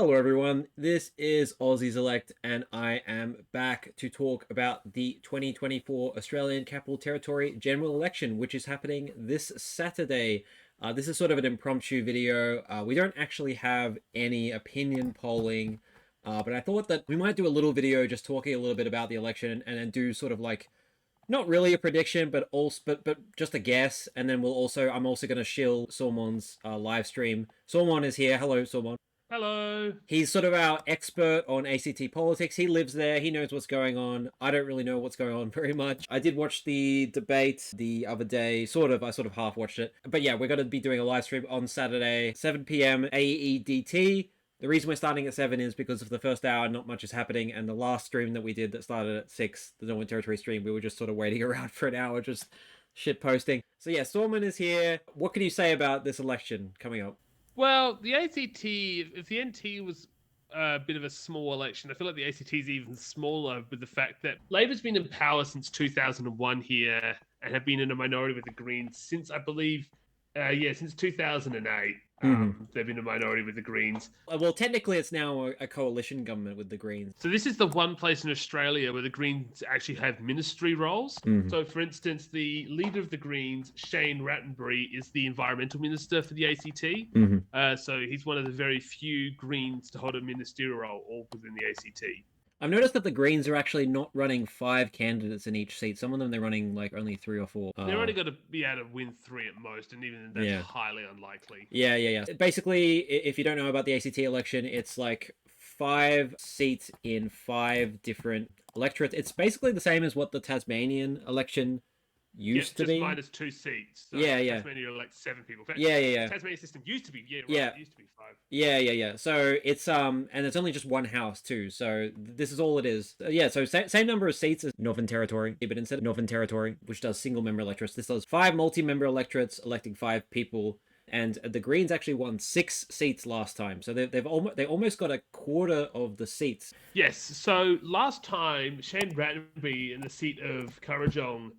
Hello everyone, this is Aussies Elect and I am back to talk about the 2024 Australian Capital Territory general election, which is happening this Saturday. This is sort of an impromptu video. We don't actually have any opinion polling, but I thought that we might do a little video just talking a little bit about the election and then do sort of like not really a prediction, but also but just a guess. And then I'm also going to shill Sormon's live stream. Sormon is here. Hello, Sormon. Hello. He's sort of our expert on ACT politics. He lives there. He knows what's going on. I don't really know what's going on very much. I did watch the debate the other day. I sort of half watched it. But yeah, we're going to be doing a live stream on Saturday, 7 p.m. AEDT. The reason we're starting at 7 is because of the first hour, not much is happening. And the last stream that we did that started at 6, the Northern Territory stream, we were just sort of waiting around for an hour, just shit posting. So yeah, Sorman is here. What can you say about this election coming up? Well, the ACT, if the NT was a bit of a small election, I feel like the ACT is even smaller with the fact that Labor's been in power since 2001 here and have been in a minority with the Greens since, I believe, since 2008. They've been a minority with the Greens. Well, technically, it's now a coalition government with the Greens. So this is the one place in Australia where the Greens actually have ministry roles. So, for instance, the leader of the Greens, Shane Rattenbury, is the environmental minister for the ACT. So he's one of the very few Greens to hold a ministerial role, all within the ACT. I've noticed that the Greens are actually not running 5 candidates in each seat. Some of them they're running like only 3 or 4. They're only going to be able to win 3 at most, and even that's highly unlikely. Yeah. Basically, if you don't know about the ACT election, it's like 5 seats in 5 different electorates. It's basically the same as what the Tasmanian election used to be. Minus 2 seats. So yeah. Tasmania elect 7 people. Yeah. Tasmanian system used to be, it used to be 5. Yeah. So it's and it's only just 1 house too. So this is all it is. So same number of seats as Northern Territory, but instead of Northern Territory, which does single member electorates, this does 5 multi-member electorates electing 5 people. And the Greens actually won 6 seats last time, so they almost got a quarter of the seats. Yes. So last time, Shane Rattenbury in the seat of Kurrajong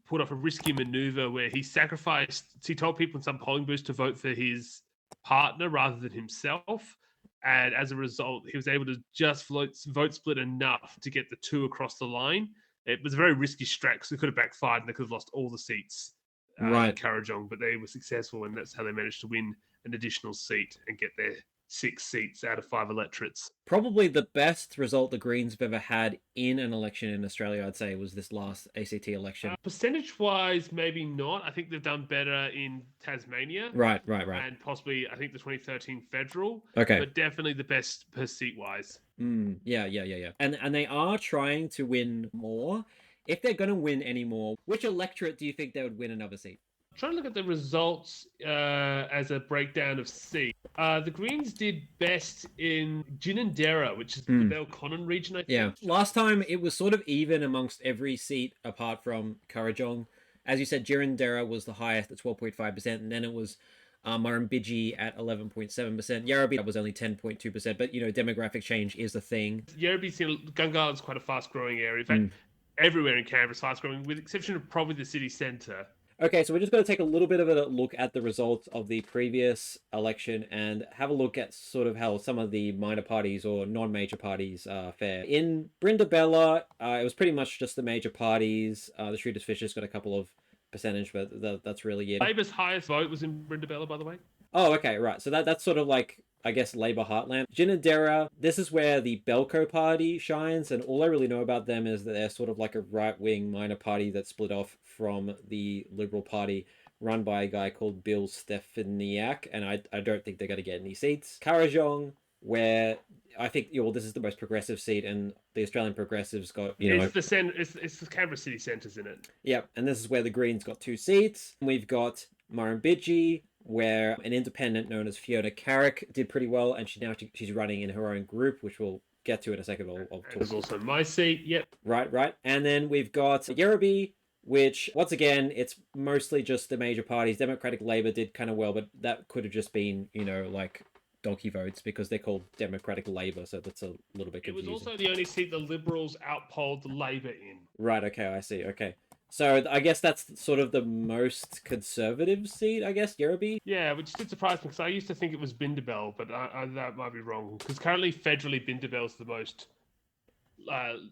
put off a risky maneuver where he told people in some polling booths to vote for his partner rather than himself. And as a result, he was able to just vote split enough to get the 2 across the line. It was a very risky strat because it could have backfired and they could have lost all the seats in Kurrajong, but they were successful, and that's how they managed to win an additional seat and get their 6 seats out of 5 electorates. Probably the best result the Greens have ever had in an election in Australia, I'd say, was this last ACT election. Percentage-wise, maybe not. I think they've done better in Tasmania. Right. And possibly, I think, the 2013 federal. Okay. But definitely the best per seat-wise. Yeah. And they are trying to win more. If they're going to win any more, which electorate do you think they would win another seat? Trying to look at the results as a breakdown of seats. The Greens did best in Ginninderra, which is the Belconnen region, I think. Yeah. Last time, it was sort of even amongst every seat apart from Kurrajong. As you said, Ginninderra was the highest at 12.5%, and then it was Murrumbidgee at 11.7%. Yarrabee was only 10.2%, but, demographic change is the thing. Gungahl's quite a fast-growing area. In fact, everywhere in Canberra is fast-growing, with the exception of probably the city centre. Okay, so we're just going to take a little bit of a look at the results of the previous election and have a look at sort of how some of the minor parties or non-major parties fare. In Brindabella, it was pretty much just the major parties. The Shooters Fishers got a couple of percentage, but that's really it. Labor's highest vote was in Brindabella, by the way. Oh, okay, right. So that's sort of like, I guess, Labour heartland. Ginninderra, this is where the Belko party shines, and all I really know about them is that they're sort of like a right-wing minor party that split off from the Liberal Party, run by a guy called Bill Stefaniak, and I don't think they're going to get any seats. Kurrajong, where I think this is the most progressive seat, and the Australian Progressives got it's the Canberra city centres in it. Yep, and this is where the Greens got 2 seats. We've got Murrumbidgee, where an independent known as Fiona Carrick did pretty well, and she's running in her own group, which we'll get to in a second. There's also my seat. Yep. Right. And then we've got Yarrabee, which, once again, it's mostly just the major parties. Democratic Labour did kind of well, but that could have just been, like donkey votes because they're called Democratic Labour, so that's a little bit confusing. It was also the only seat the Liberals outpolled the Labour in. Right, okay, I see. Okay. So I guess that's sort of the most conservative seat, I guess, Yerraby. Yeah, which did surprise me because I used to think it was Bindabel, but that might be wrong. Because currently, federally, Bindabel's the most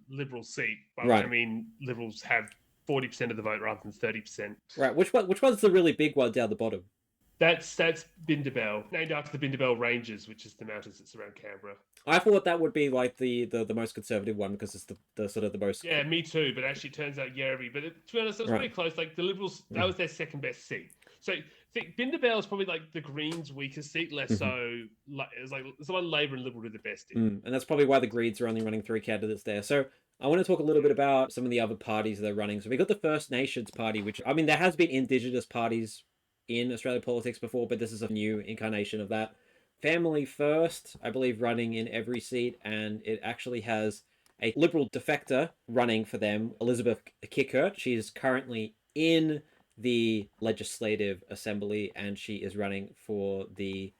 liberal seat, by which I Right. mean liberals have 40% of the vote rather than 30%. Right. Which one's the really big one down the bottom? That's Bindabel, named after the Bindabel Ranges, which is the mountains that surround Canberra. I thought that would be like the most conservative one because it's the sort of the most Yeah, me too. But actually, it turns out Yerraby. But to be honest, it was right. pretty close. Like the Liberals, that was their second best seat. So I think Bindabel is probably like the Greens' weakest seat. Less Mm-hmm. so, it's like it's the one Labor and Liberal did the best in. And that's probably why the Greens are only running three candidates there. So I want to talk a little bit Yeah. about some of the other parties that are running. So we got the First Nations Party, which I mean there has been Indigenous parties in Australian politics before, but this is a new incarnation of that. Family First, I believe, running in every seat, and it actually has a Liberal defector running for them, Elizabeth Kickert. She's currently in the Legislative Assembly, and she is running for the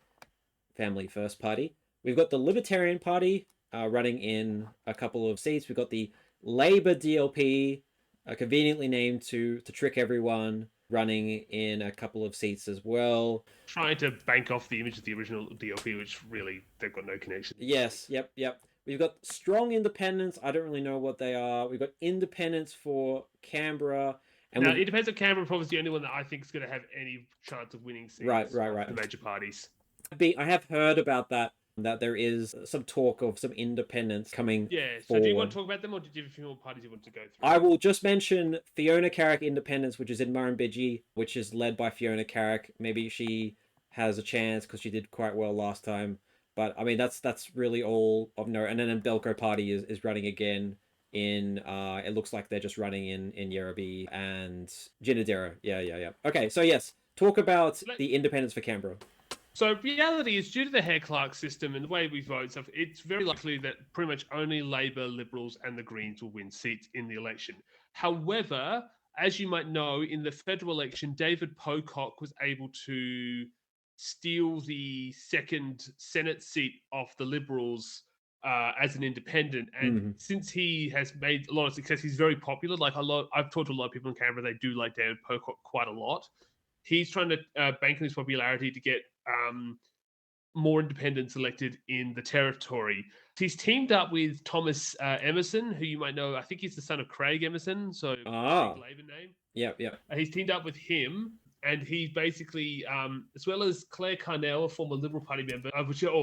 Family First Party. We've got the Libertarian Party running in a couple of seats. We've got the Labor DLP, conveniently named to trick everyone, running in a couple of seats as well. Trying to bank off the image of the original DLP, which really they've got no connection. Yes, yep. We've got strong independents. I don't really know what they are. We've got independents for Canberra, and Now we it depends if Canberra probably is the only one that I think is going to have any chance of winning right, seats right, of right. the major parties. I have heard about that there is some talk of some independents coming Yeah. So do you want forward. to talk about them, or did you have a few more parties you want to go through? I will just mention Fiona Carrick Independence, which is in Murrumbidgee, which is led by Fiona Carrick. Maybe she has a chance because she did quite well last time. But I mean, that's really all of note. And then Belko Party is running again in. It looks like they're just running in Yerraby and Ginadera. Yeah. Okay, so yes, talk about Let, the independence for Canberra. So reality is, due to the Hare Clark system and the way we vote stuff, it's very likely that pretty much only Labor, Liberals, and the Greens will win seats in the election. However, as you might know, in the federal election, David Pocock was able to steal the second Senate seat off the Liberals as an independent. And Mm-hmm. since he has made a lot of success, he's very popular. Like a lot, I've talked to a lot of people in Canberra; they do like David Pocock quite a lot. He's trying to bank on his popularity to get more independents elected in the territory. He's teamed up with Thomas Emerson, who you might know. I think he's the son of Craig Emerson, so big Ah, Labour name. yep. He's teamed up with him, and he basically, as well as Claire Carnell, a former Liberal Party member,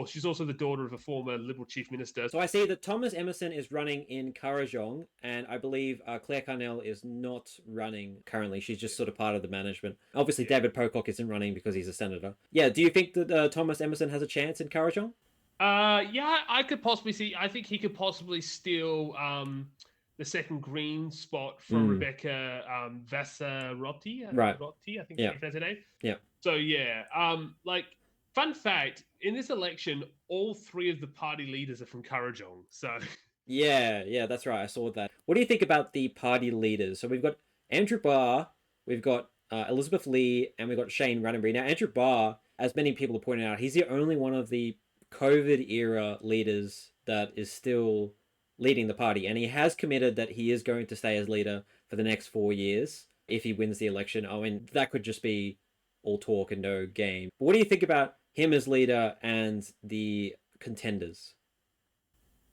she's also the daughter of a former Liberal Chief Minister. So I see that Thomas Emerson is running in Kurrajong, and I believe Claire Carnell is not running currently. She's just sort of part of the management. Obviously, Yeah. David Pocock isn't running because he's a senator. Yeah, do you think that Thomas Emerson has a chance in Kurrajong? Yeah, I could possibly see. I think he could possibly steal the second green spot from Mm, Rebecca Vassarotti. right. Rotti, I think Yeah. that's her name. Yeah. So yeah, like fun fact: in this election, all three of the party leaders are from Kurrajong. So Yeah, that's right. I saw that. What do you think about the party leaders? So we've got Andrew Barr, we've got Elizabeth Lee, and we've got Shane Runnery. Now, Andrew Barr, as many people are pointing out, he's the only one of the COVID era leaders that is still leading the party, and he has committed that he is going to stay as leader for the next 4 years if he wins the election. I mean, that could just be all talk and no game. But what do you think about him as leader and the contenders?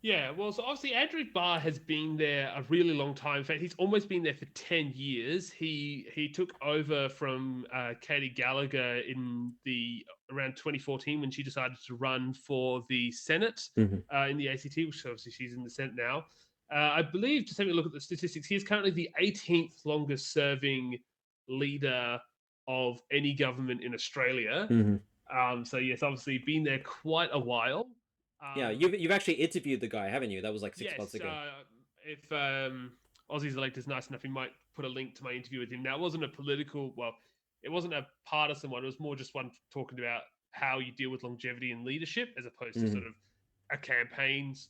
yeah, well, so obviously Andrew Barr has been there a really long time. In fact, he's almost been there for 10 years. He took over from Katie Gallagher in the around 2014 when she decided to run for the Senate Mm-hmm. in the ACT, which obviously she's in the Senate now. I believe, just having a look at the statistics, he is currently the 18th longest serving leader of any government in Australia. Mm-hmm. So yes, obviously been there quite a while. Yeah, Um, you've actually interviewed the guy, haven't you? That was like 6 months Yes, ago. if Aussie's Elect is nice enough, he might put a link to my interview with him. Now, it wasn't a political, well, it wasn't a partisan one. It was more just one talking about how you deal with longevity and leadership as opposed to Mm, sort of a campaigns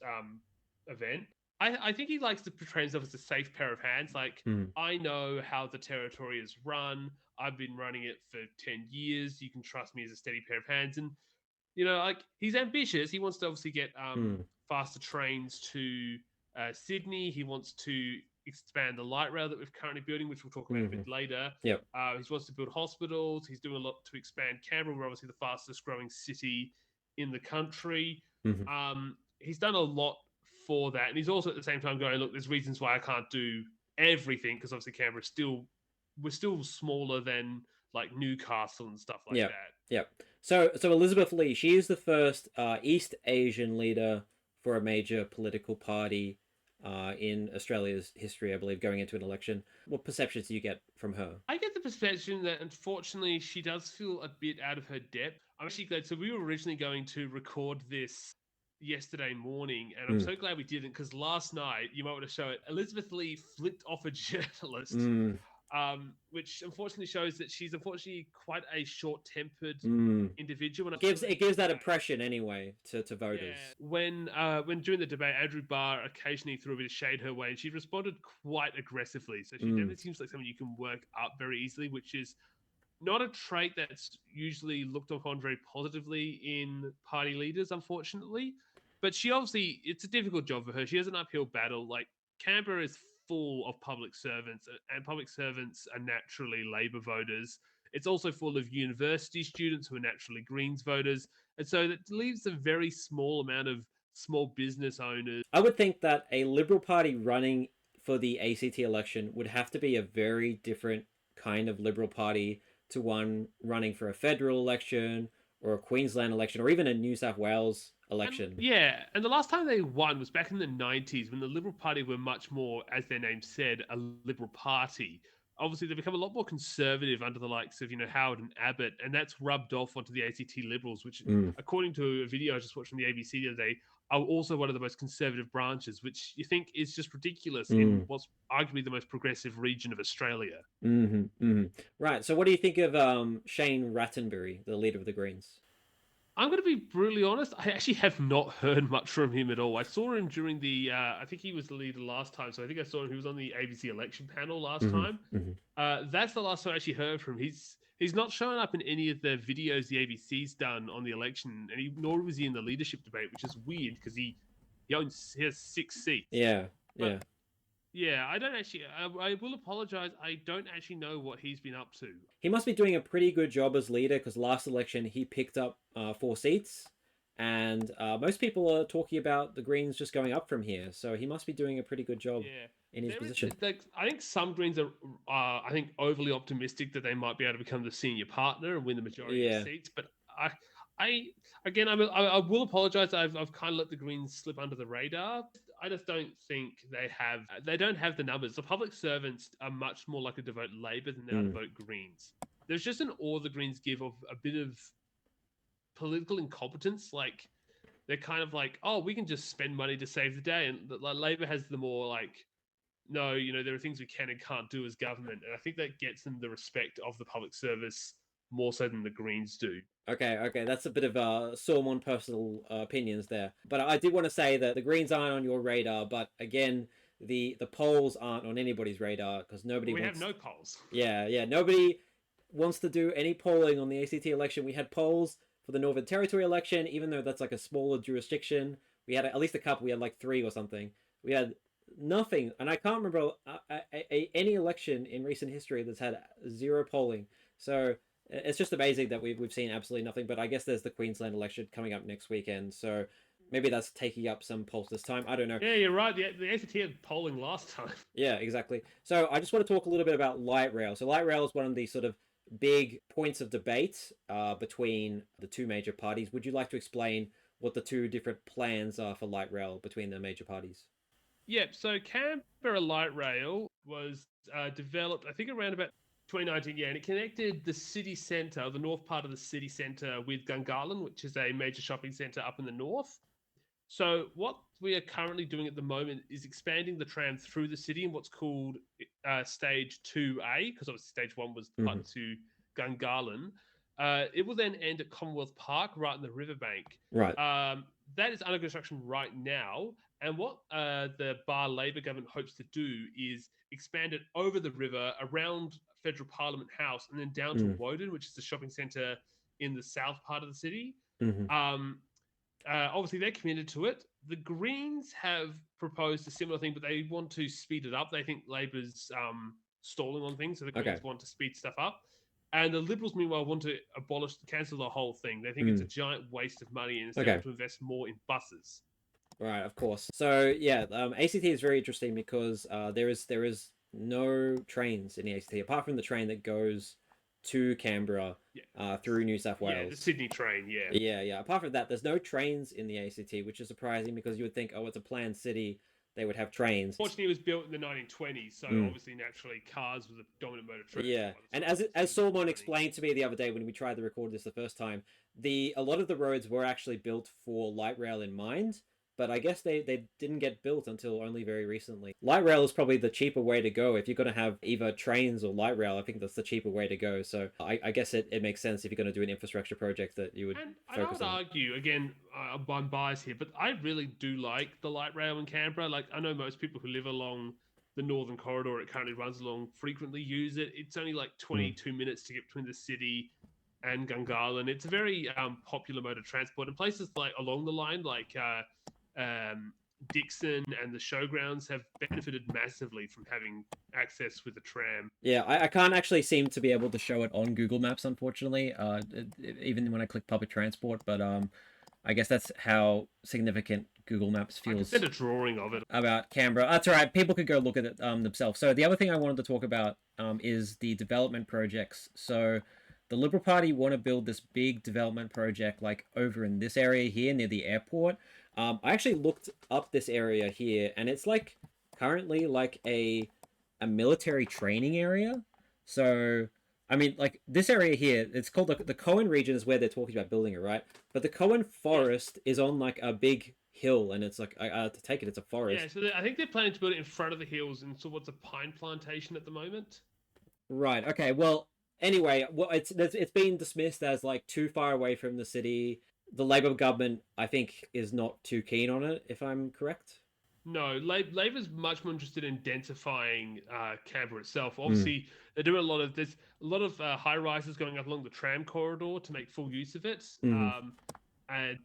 event. I think he likes to portray himself as a safe pair of hands. Like, mm, I know how the territory is run. I've been running it for 10 years. You can trust me as a steady pair of hands. And like he's ambitious. He wants to obviously get mm, faster trains to Sydney. He wants to expand the light rail that we're currently building, which we'll talk about a bit later. Yep. He wants to build hospitals. He's doing a lot to expand Canberra. We're obviously the fastest growing city in the country. He's done a lot for that, and he's also at the same time going, look, there's reasons why I can't do everything, because obviously we're still smaller than like Newcastle and stuff like that. Yeah. So Elizabeth Lee, she is the first East Asian leader for a major political party in Australia's history, I believe, going into an election. What perceptions do you get from her? I get the perception that unfortunately she does feel a bit out of her depth. I'm actually glad. So we were originally going to record this yesterday morning, and I'm so glad we didn't, because last night, you might want to show it, Elizabeth Lee flipped off a journalist, which unfortunately shows that she's unfortunately quite a short-tempered individual. It gives that impression anyway to voters. Yeah. When during the debate, Andrew Barr occasionally threw a bit of shade her way, and she responded quite aggressively. So she definitely seems like someone you can work up very easily, which is not a trait that's usually looked upon very positively in party leaders, unfortunately. But she obviously, it's a difficult job for her. She has an uphill battle. Like, Canberra is full of public servants, and public servants are naturally Labor voters. It's also full of university students who are naturally Greens voters. And so that leaves a very small amount of small business owners. I would think that a Liberal Party running for the ACT election would have to be a very different kind of Liberal Party to one running for a federal election or a Queensland election or even a New South Wales election. And the last time they won was back in the 90s, when the Liberal Party were much more, as their name said, a Liberal Party. Obviously, they've become a lot more conservative under the likes of, Howard and Abbott, and that's rubbed off onto the ACT Liberals, which, according to a video I just watched from the ABC the other day, are also one of the most conservative branches, which you think is just ridiculous in what's arguably the most progressive region of Australia. Right. So what do you think of Shane Rattenbury, the leader of the Greens? I'm going to be brutally honest. I actually have not heard much from him at all. I saw him during the, I think he was the leader last time. So I think I saw him. He was on the ABC election panel last time. That's the last time I actually heard from him. He's not showing up in any of the videos the ABC's done on the election, and nor was he in the leadership debate, which is weird because he has 6 seats. Yeah. Yeah, I don't actually. I will apologize. I don't actually know what he's been up to. He must be doing a pretty good job as leader, because last election he picked up 4 seats, and most people are talking about the Greens just going up from here. So he must be doing a pretty good job in his position. I think some Greens are, overly optimistic that they might be able to become the senior partner and win the majority of seats. But I will apologize. I've kind of let the Greens slip under the radar. I just don't think they don't have the numbers. The public servants are much more likely to vote Labor than they are to vote Greens. There's just an awe the Greens give of a bit of political incompetence. Like, they're kind of like, oh, we can just spend money to save the day. And Labor has the more like, no, there are things we can and can't do as government. And I think that gets them the respect of the public service more so than the Greens do. Okay, that's a bit of Sormon personal opinions there. But I did want to say that the Greens aren't on your radar, but again, the polls aren't on anybody's radar, because nobody have no polls. Yeah, nobody wants to do any polling on the ACT election. We had polls for the Northern Territory election, even though that's like a smaller jurisdiction. We had at least a couple. We had like 3 or something. We had nothing, and I can't remember any election in recent history that's had 0 polling. So it's just amazing that we've seen absolutely nothing. But I guess there's the Queensland election coming up next weekend, so maybe that's taking up some polls this time. I don't know. Yeah, you're right. The ACT had polling last time. Yeah, exactly. So I just want to talk a little bit about light rail. So light rail is one of the sort of big points of debate between the 2 major parties. Would you like to explain what the 2 different plans are for light rail between the major parties? Yep. So Canberra Light Rail was developed, I think, around about 2019, and it connected the city centre, the north part of the city centre, with Gungahlin, which is a major shopping centre up in the north. So what we are currently doing at the moment is expanding the tram through the city in what's called Stage 2A, because obviously Stage 1 was cut to Gungahlin. It will then end at Commonwealth Park, right in the riverbank. Right. That is under construction right now. And what the Barr Labor government hopes to do is expand it over the river, around Federal Parliament House, and then down to Woden, which is the shopping centre in the south part of the city. Obviously, they're committed to it. The Greens have proposed a similar thing, but they want to speed it up. They think Labor's stalling on things, so the Okay. Greens want to speed stuff up. And the Liberals, meanwhile, want to cancel the whole thing. They think it's a giant waste of money and instead Okay. want to invest more in buses. Right, of course. So yeah, ACT is very interesting because there is no trains in the ACT apart from the train that goes to Canberra Yeah. through New South Yeah, the Wales. Sydney train, yeah. Yeah. Apart from that, there's no trains in the ACT, which is surprising because you would think, oh, it's a planned city, they would have trains. Fortunately, it was built in the 1920s, so obviously, naturally, cars were the dominant mode of transport. Yeah, and as Sormon explained to me the other day when we tried to record this the first time, a lot of the roads were actually built for light rail in mind, but I guess they didn't get built until only very recently. Light rail is probably the cheaper way to go. If you're going to have either trains or light rail, I think that's the cheaper way to go. So I guess it makes sense if you're going to do an infrastructure project that you would And I focus would on. argue, again, I'm biased here, but I really do like the light rail in Canberra. Like, I know most people who live along the Northern Corridor it currently runs along frequently use it. It's only like 22 minutes to get between the city and Gungahlin. It's a very popular mode of transport. And places like along the line, like Dixon and the showgrounds, have benefited massively from having access with the tram. Yeah, I can't actually seem to be able to show it on Google Maps, unfortunately, even when I click public transport, but I guess that's how significant Google Maps I can feels send a drawing of it. about Canberra. That's all right. People could go look at it themselves. So the other thing I wanted to talk about is the development projects. So the Liberal Party want to build this big development project like over in this area here near the airport. I actually looked up this area here, and it's like currently like a military training area. So I mean, like this area here, it's called the Cohen region is where they're talking about building it, right? But the Cohen Forest is on like a big hill, and it's like to take it, it's a forest. Yeah, so I think they're planning to build it in front of the hills and so what's a pine plantation at the moment. Right. Okay. Well, anyway, well, it's been dismissed as like too far away from the city. The Labor government, I think, is not too keen on it, if I'm correct. No, Labor's much more interested in densifying Canberra itself. Obviously, they're doing there's a lot of high rises going up along the tram corridor to make full use of it, and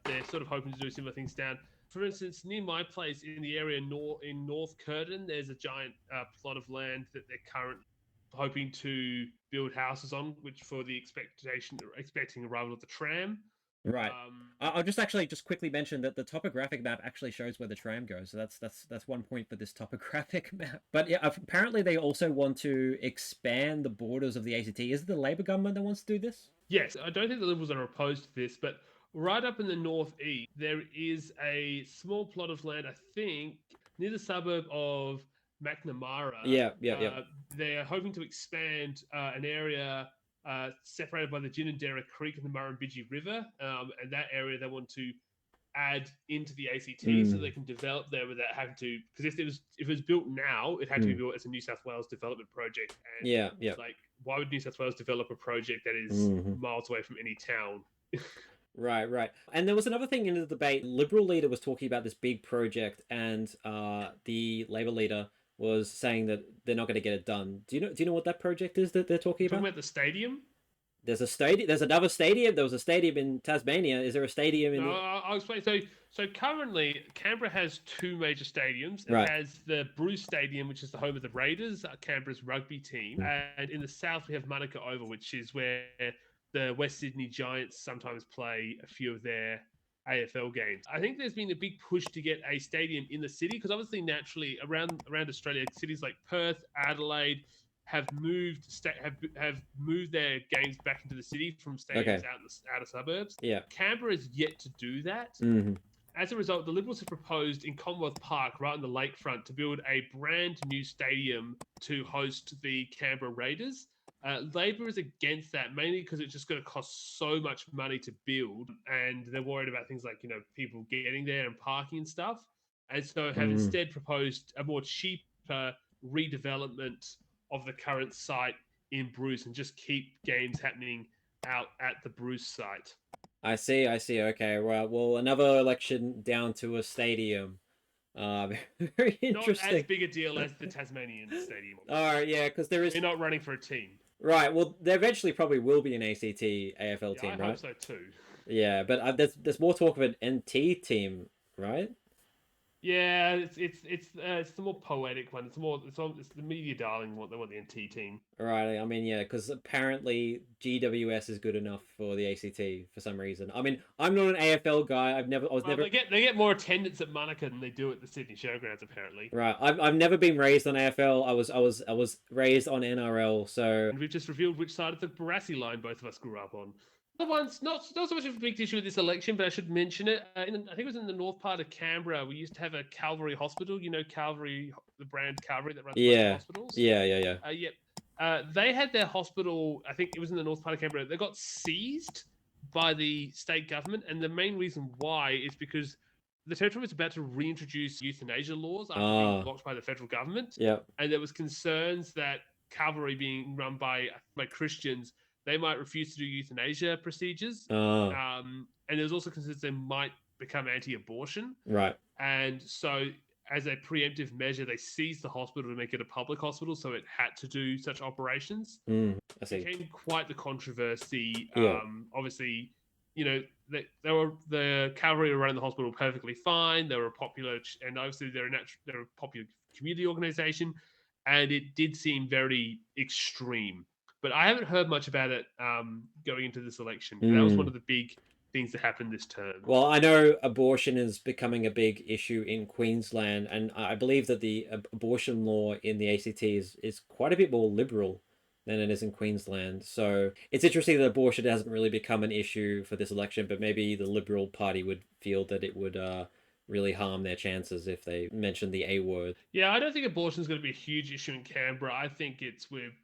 they're sort of hoping to do similar things down. For instance, near my place in the area in North Curtin, there's a giant plot of land that they're currently hoping to build houses on, which for the expecting arrival of the tram. Right. I'll just quickly mention that the topographic map actually shows where the tram goes. So that's 1 point for this topographic map. But yeah, apparently they also want to expand the borders of the ACT. Is it the Labor government that wants to do this? Yes, I don't think the Liberals are opposed to this, but right up in the northeast, there is a small plot of land, I think, near the suburb of McNamara. Yeah. They're hoping to expand an area separated by the Ginninderra Creek and the Murrumbidgee River, and that area they want to add into the ACT so they can develop there without having to. Because if it was built now, it had to be built as a New South Wales development project. And Yeah. like, why would New South Wales develop a project that is miles away from any town? Right. And there was another thing in the debate. Liberal leader was talking about this big project, and the Labor leader was saying that they're not going to get it done. Do you know what that project is that they're talking about? Talking about the stadium. There's a stadium. There's another stadium. There was a stadium in Tasmania. Is there a stadium in? No, I'll explain. So currently, Canberra has two major stadiums. It Right. has the Bruce Stadium, which is the home of the Raiders, Canberra's rugby team, and in the south we have Manuka Oval, which is where the West Sydney Giants sometimes play a few of their AFL games. I think there's been a big push to get a stadium in the city because obviously, naturally, around Australia, cities like Perth, Adelaide have moved their games back into the city from stadiums out in the outer suburbs. Yeah. Canberra is yet to do that. As a result, the Liberals have proposed in Commonwealth Park, right on the lakefront, to build a brand new stadium to host the Canberra Raiders. Labor is against that, mainly because it's just going to cost so much money to build, and they're worried about things like people getting there and parking and stuff, and so have instead proposed a more cheaper redevelopment of the current site in Bruce and just keep games happening out at the Bruce site. I see. Okay. Well, another election down to a stadium. Very interesting. Not as big a deal as the Tasmanian stadium. All right, yeah, because there is. They're not running for a team. Right. Well, there eventually probably will be an ACT AFL team, I right? hope so too. Yeah, but there's more talk of an NT team, right? Yeah, it's the more poetic one. It's the media darling one. They want the NT team. Right. I mean, yeah, because apparently GWS is good enough for the ACT for some reason. I mean, I'm not an AFL guy. I was Well, never they get more attendance at Monaca than they do at the Sydney Showgrounds, apparently. right. I've never been raised on AFL. I was raised on NRL. So And we've just revealed which side of the Barassi line both of us grew up on. The one's not so much of a big issue with this election, but I should mention it. I think it was in the north part of Canberra. We used to have a Calvary hospital. You know, Calvary, the brand Calvary that runs most yeah, hospitals. yeah. Yep. They had their hospital. I think it was in the north part of Canberra. They got seized by the state government, and the main reason why is because the territory was about to reintroduce euthanasia laws after being Ah, blocked by the federal government, yeah. and there was concerns that Calvary being run by Christians, they might refuse to do euthanasia procedures, Ah, and there's also concerns they might become anti-abortion, right. and so as a preemptive measure, they seized the hospital to make it a public hospital, so it had to do such operations. I It see. became quite the controversy. Yeah. Obviously, they were the cavalry were running the hospital perfectly fine. They were popular, and obviously they're a popular community organization, and it did seem very extreme. But I haven't heard much about it going into this election. That was one Mm. of the big things that happened this term. Well, I know abortion is becoming a big issue in Queensland, and I believe that the abortion law in the ACT is quite a bit more liberal than it is in Queensland. So it's interesting that abortion hasn't really become an issue for this election, but maybe the Liberal Party would feel that it would really harm their chances if they mentioned the A word. Yeah, I don't think abortion is going to be a huge issue in Canberra. I think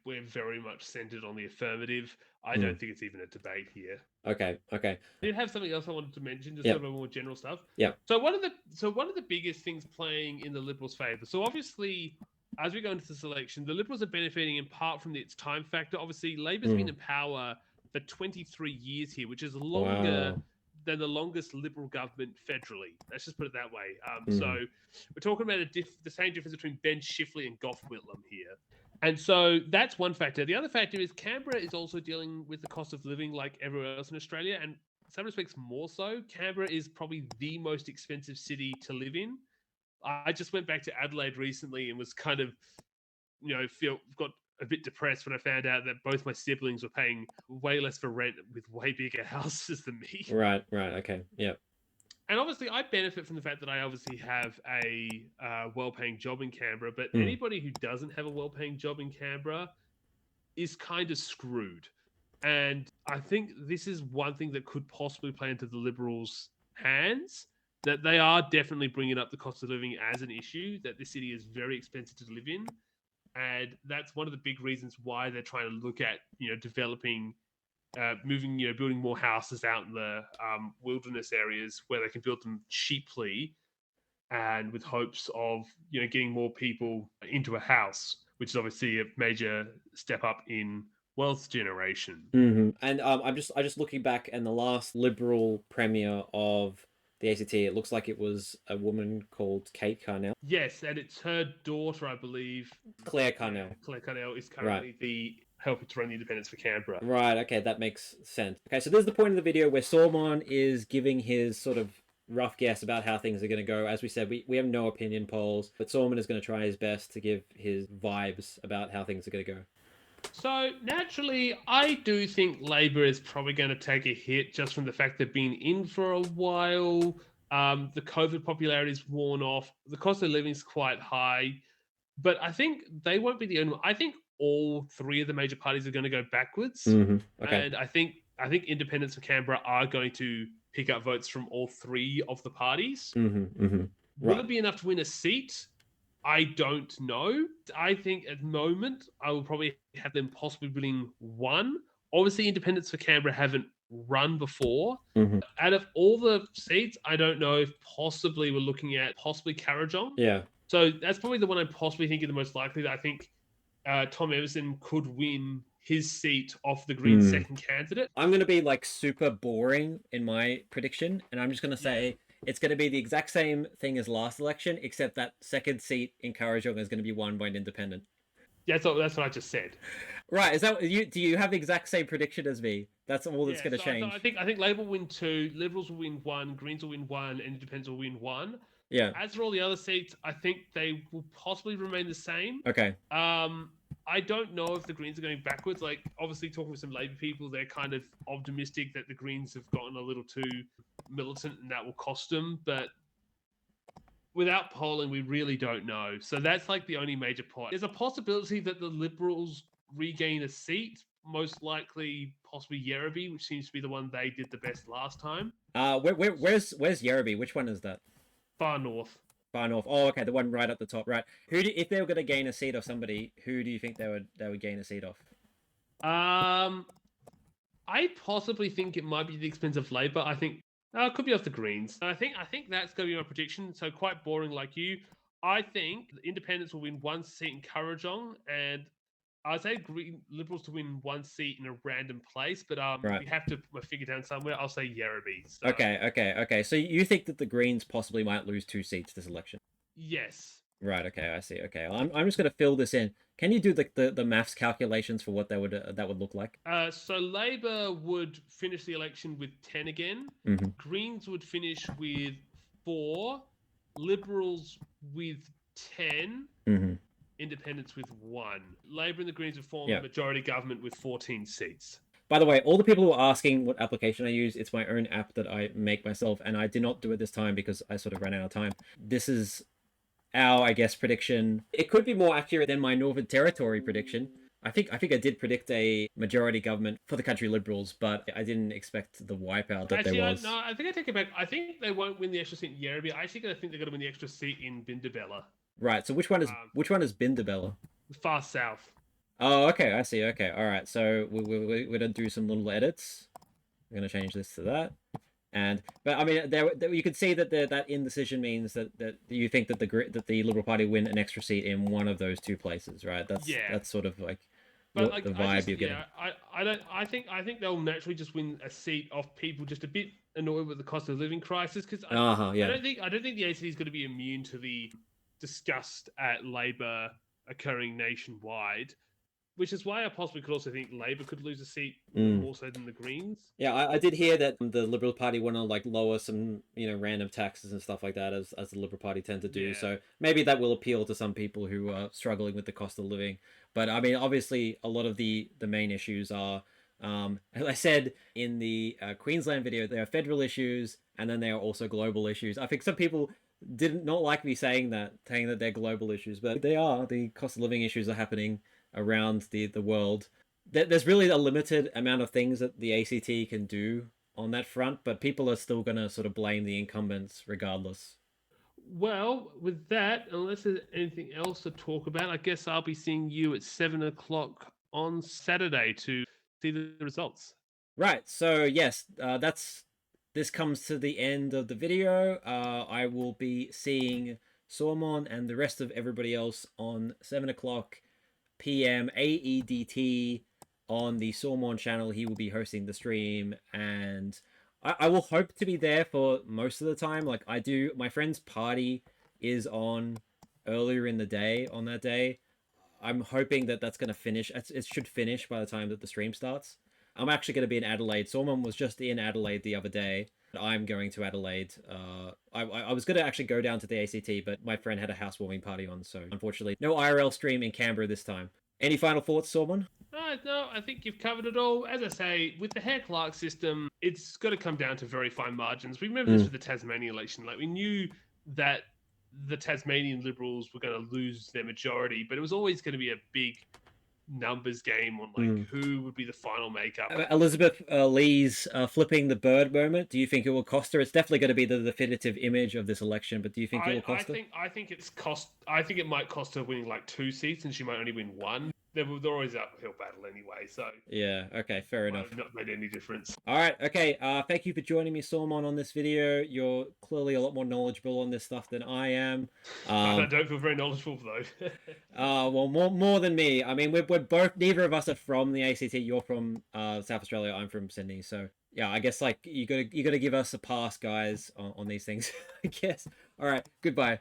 we're very much centered on the affirmative. I Mm. don't think it's even a debate here. Okay, okay. I did have something else I wanted to mention, just sort Yep, of a more general stuff. yep. So one of the biggest things playing in the Liberals' favour. So obviously, as we go into this election, the Liberals are benefiting in part from its time factor. Obviously, Labor's been Mm. in power for 23 years here, which is longer Wow. than the longest Liberal government federally. Let's just put it that way. So Mm. we're talking about the same difference between Ben Shifley and Gough Whitlam here. And so that's one factor. The other factor is Canberra is also dealing with the cost of living like everywhere else in Australia. And in some respects, more so. Canberra is probably the most expensive city to live in. I just went back to Adelaide recently and was kind of, got a bit depressed when I found out that both my siblings were paying way less for rent with way bigger houses than me. Right, right. Okay. Yep. And obviously, I benefit from the fact that I obviously have a well-paying job in Canberra. But Mm. anybody who doesn't have a well-paying job in Canberra is kind of screwed. And I think this is one thing that could possibly play into the Liberals' hands, that they are definitely bringing up the cost of living as an issue, that the city is very expensive to live in. And that's one of the big reasons why they're trying to look at, developing, building more houses out in the wilderness areas where they can build them cheaply and with hopes of, getting more people into a house, which is obviously a major step up in wealth generation. And I just looking back, and the last Liberal premier of the ACT, it looks like it was a woman called Kate Carnell, Yes, and it's her daughter, I believe. Claire Yeah, Carnell. Claire Carnell is Right. currently the helping to run the independents for Canberra. Right. Okay, that makes sense. Okay, so this is the point of the video where Sormon is giving his sort of rough guess about how things are going to go. As we said, we have no opinion polls, but Sormon is going to try his best to give his vibes about how things are going to go. So naturally, I do think Labor is probably going to take a hit just from the fact they've been in for a while. The COVID popularity's worn off. The cost of living is quite high, but I think they won't be the only one. I think all three of the major parties are going to go backwards, Okay. and I think independents of Canberra are going to pick up votes from all three of the parties. Will Right. it be enough to win a seat? I don't know. I think at the moment I will probably have them possibly winning one. Obviously, independents for Canberra haven't run before. Out of all the seats, I don't know if possibly we're looking at possibly Carajong. Yeah. So that's probably the one I'm possibly thinking the most likely, that I think Tom Everson could win his seat off the Green second candidate. I'm going to be like super boring in my prediction, and I'm just going to say it's going to be the exact same thing as last election, except that second seat in Kurrajong is going to be won by an independent. Yeah, that's what I just said. Right, is that you? Do you have the exact same prediction as me? That's all that's Yeah, going to so I change. think Labour will win two, Liberals will win one, Greens will win one, and Independents will win one. Yeah. As for all the other seats, I think they will possibly remain the same. Okay. Um, I don't know if the Greens are going backwards. Like, obviously, talking with some Labor people, they're kind of optimistic that the Greens have gotten a little too militant and that will cost them. But without polling, we really don't know. So that's like the only major point. There's a possibility that the Liberals regain a seat, most likely, possibly Yerraby, which seems to be the one they did the best last time. Where's Yerraby? Which one is that? Far north. Far north. Oh, okay, the one right at the top. Right. If they were going to gain a seat off somebody, who do you think they would gain a seat off? Um, I possibly think it might be the expense of Labour. I think it could be off the Greens. I think that's going to be my prediction. So quite boring, like you. I think the Independents will win one seat in Kurrajong, and I'd say Green Liberals to win one seat in a random place. But Right. we have to put my figure down somewhere. I'll say Yerraby. So, Okay. So you think that the Greens possibly might lose 2 seats this election? yes. Right. Okay. I see. Okay. I'm just going to fill this in. Can you do the maths calculations for what that would look like? So Labour would finish the election with 10 again. Mm-hmm. Greens would finish with 4. Liberals with 10. Mm-hmm. Independents with 1. Labour and the Greens would form Yeah. a majority government with 14 seats. By the way, all the people who are asking what application I use, it's my own app that I make myself, and I did not do it this time because I sort of ran out of time. This is our, I guess, prediction. It could be more accurate than my Northern Territory prediction. I think I did predict a majority government for the country Liberals, but I didn't expect the wipeout that Actually, there was. no, I think I take it back. I think they won't win the extra seat in Yerraby. I actually think they're going to win the extra seat in Bindabella. Right. So which one is Bindabella? Far south. Oh, okay. I see. Okay. All right. So we're gonna do some little edits. I'm gonna change this to that. But I mean, there you can see that that indecision means that you think that the Liberal Party win an extra seat in one of those two places, right? That's sort of like But like, the vibe you're getting. I don't. I think they'll naturally just win a seat off people just a bit annoyed with the cost of living crisis because Yeah. I don't think the ACT is going to be immune to the disgust at Labor occurring nationwide. Which is why I possibly could also think Labour could lose a seat more so than the Greens. Yeah, I did hear that the Liberal Party want to like lower some random taxes and stuff like that as the Liberal Party tend to do. Yeah. So maybe that will appeal to some people who are struggling with the cost of living. But I mean, obviously, a lot of the main issues are, as I said in the Queensland video, there are federal issues and then there are also global issues. I think some people did not like me saying that they're global issues, but they are. The cost of living issues are happening around the world. There's really a limited amount of things that the ACT can do on that front, but people are still going to sort of blame the incumbents regardless. Well, with that, unless there's anything else to talk about, I guess I'll be seeing you at 7 o'clock on Saturday to see the results. Right. So yes, this comes to the end of the video. I will be seeing Sormon and the rest of everybody else on 7 o'clock PM AEDT on the Sormon channel. He will be hosting the stream, and I will hope to be there for most of the time. Like I do, my friend's party is on earlier in the day on that day. I'm hoping that that's going to finish. It should finish by the time that the stream starts. I'm actually going to be in Adelaide. Sormon was just in Adelaide the other day. I'm going to Adelaide. I was going to actually go down to the ACT, but my friend had a housewarming party on, so unfortunately, no IRL stream in Canberra this time. Any final thoughts, Sormon? No, I think you've covered it all. As I say, with the Hare-Clark system, it's got to come down to very fine margins. We remember this with the Tasmanian election. Like we knew that the Tasmanian Liberals were going to lose their majority, but it was always going to be a big numbers game on like who would be the final makeup. Elizabeth Lee's flipping the bird moment. Do you think it will cost her? It's definitely going to be the definitive image of this election, but do you think it will cost her? I think it might cost her winning like 2 seats, and she might only win 1. They're always uphill battle anyway, so yeah, okay, fair enough. Not made any difference. All right, okay. Thank you for joining me, Sormon, on this video. You're clearly a lot more knowledgeable on this stuff than I am. I don't feel very knowledgeable though. Well, more than me. I mean, we're both. Neither of us are from the ACT. You're from South Australia. I'm from Sydney. So yeah, I guess like you gotta give us a pass, guys, on these things. I guess. All right. Goodbye.